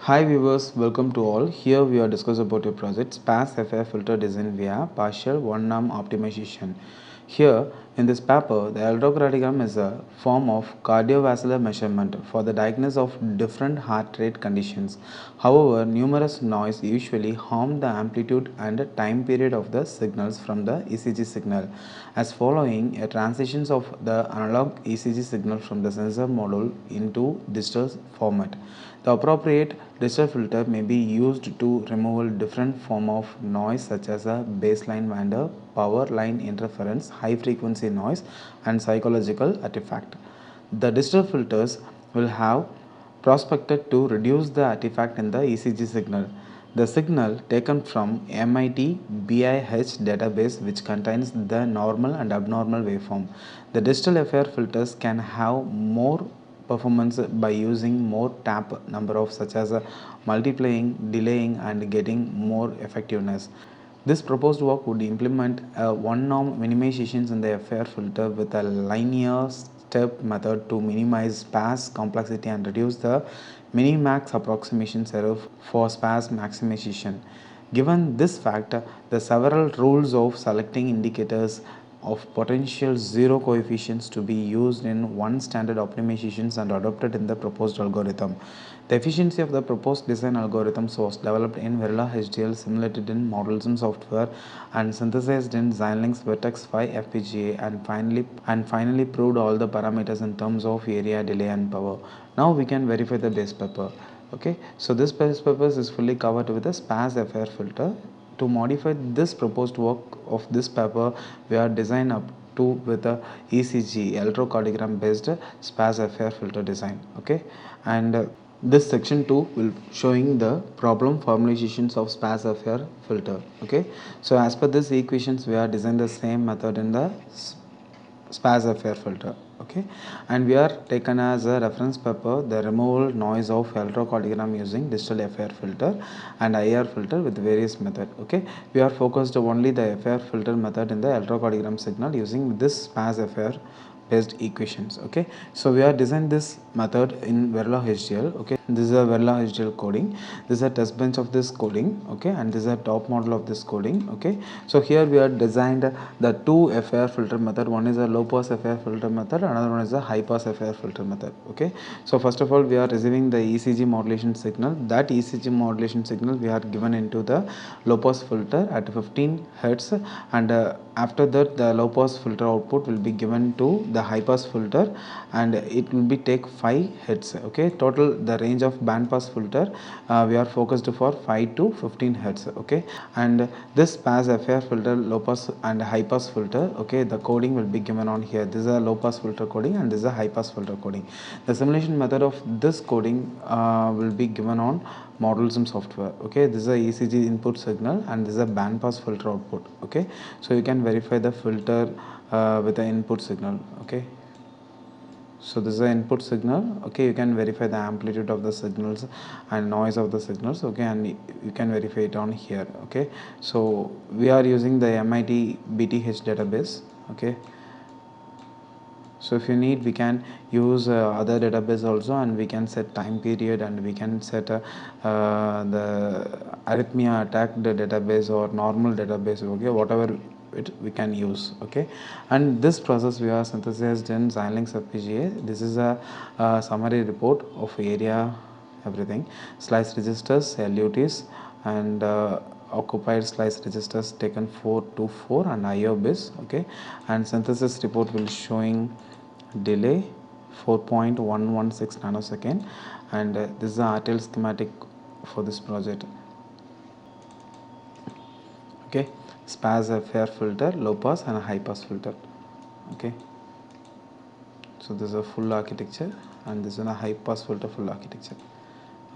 Hi viewers, welcome to all. Here we are discussing about your project SPAS FR filter design via partial one-arm optimization. Here in this paper, the electrocardiogram is a form of cardiovascular measurement for the diagnosis of different heart rate conditions. However, numerous noise usually harm the amplitude and time period of the signals from the ECG signal. As following a transitions of the analog ECG signal from the sensor module into digital format. The appropriate digital filter may be used to remove different form of noise such as a baseline wander, power line interference, high frequency noise and psychological artifact. The digital filters will have prospected to reduce the artifact in the ECG signal. The signal taken from MIT BIH database which contains the normal and abnormal waveform. The digital FR filters can have more performance by using more tap number of such as multiplying, delaying and getting more effectiveness. This proposed work would implement a one-norm minimizations in the FR filter with a linear step method to minimize sparse complexity and reduce the minimax approximation error for sparse maximization. Given this fact, the several rules of selecting indicators of potential zero coefficients to be used in one standard optimizations and adopted in the proposed algorithm. The efficiency of the proposed design algorithms was developed in Verla HDL, simulated in Modellism software, and synthesized in Xilinx Vertex 5 FPGA, and finally proved all the parameters in terms of area, delay, and power. Now we can verify the base paper. Okay, so this base paper is fully covered with a SPAS FR filter. To modify this proposed work of this paper, we are designed up to with a ECG electrocardiogram based SPAS FR filter design. Okay, and this section 2 will showing the problem formulations of SPAS FR filter. Okay, so as per this equations, we are designed the same method in the SPAS FR filter. Okay, and we are taken as a reference paper the removal noise of electrocardiogram using digital FR filter and IR filter with various method. Okay, we are focused only the FR filter method in the electrocardiogram signal using this SPAS FR based equations. Okay, so we are designed this method in Verla HDL. Okay, this is a Verla HDL coding. This is a test bench of this coding. Okay, and this is a top model of this coding. Okay, so here we are designed the two FR filter method. One is a low pass FR filter method, another one is a high pass FR filter method. Okay, so first of all we are receiving the ECG modulation signal. That ECG modulation signal we are given into the low pass filter at 15 hertz, and after that the low pass filter output will be given to the high pass filter and it will be take 5 hertz. Okay, total the range of band pass filter we are focused for 5 to 15 hertz. Okay, and this pass FR filter low pass and high pass filter. Okay, the coding will be given on here. This is a low pass filter coding and this is a high pass filter coding. The simulation method of this coding will be given on Modellism software. Okay, this is a ECG input signal and this is a band pass filter output. Okay, so you can verify the filter with the input signal. Okay, so this is the input signal. Okay, you can verify the amplitude of the signals and noise of the signals. Okay, and you can verify it on here. Okay, so we are using the MIT BTH database. Okay, so if you need we can use other database also, and we can set time period and we can set the arrhythmia attacked database or normal database. Okay, whatever we can use. Okay, and this process we are synthesized in Xilinx FPGA. This is a summary report of area, everything, slice registers, LUTs, and occupied slice registers taken 4 to 4 and IO bits. Okay, and synthesis report will showing delay 4.116 nanosecond, and this is the RTL schematic for this project. Okay, SPAS FR filter, low pass and a high pass filter. Okay, so this is a full architecture and this is a high pass filter full architecture.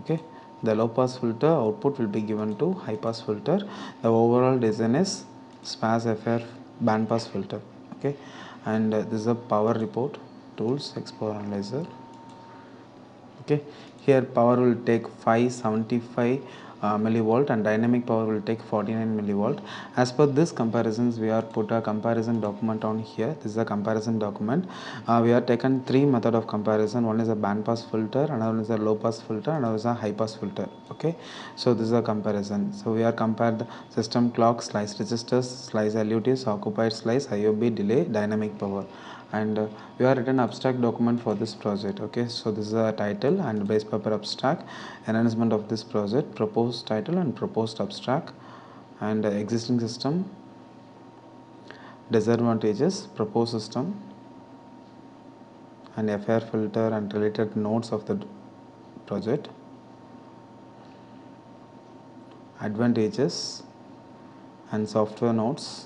Okay, the low pass filter output will be given to high pass filter. The overall design is SPAS FR band pass filter. Okay, and this is a power report, tools, X-Power Analyzer. Okay, here power will take 575 millivolt, and dynamic power will take 49 millivolt. As per this comparisons, we are put a comparison document on here. This is a comparison document. We are taken three method of comparison. One is a band pass filter, another one is a low pass filter, another is a high pass filter. Okay, so this is a comparison. So we are compared the system clock, slice registers, slice LUTs, occupied slice, IOB, delay, dynamic power, and we are written abstract document for this project. Okay, so this is a title and base paper abstract, announcement of this project, proposed title and proposed abstract, and existing system, disadvantages, proposed system, and FIR filter and related notes of the project, advantages and software notes,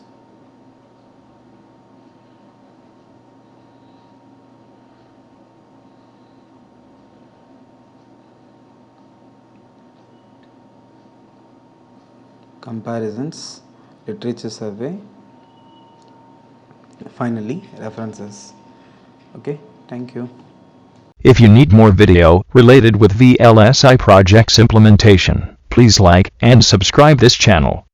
comparisons, literature survey, finally references. Okay, thank you. If you need more video related with VLSI projects implementation, please like and subscribe this channel.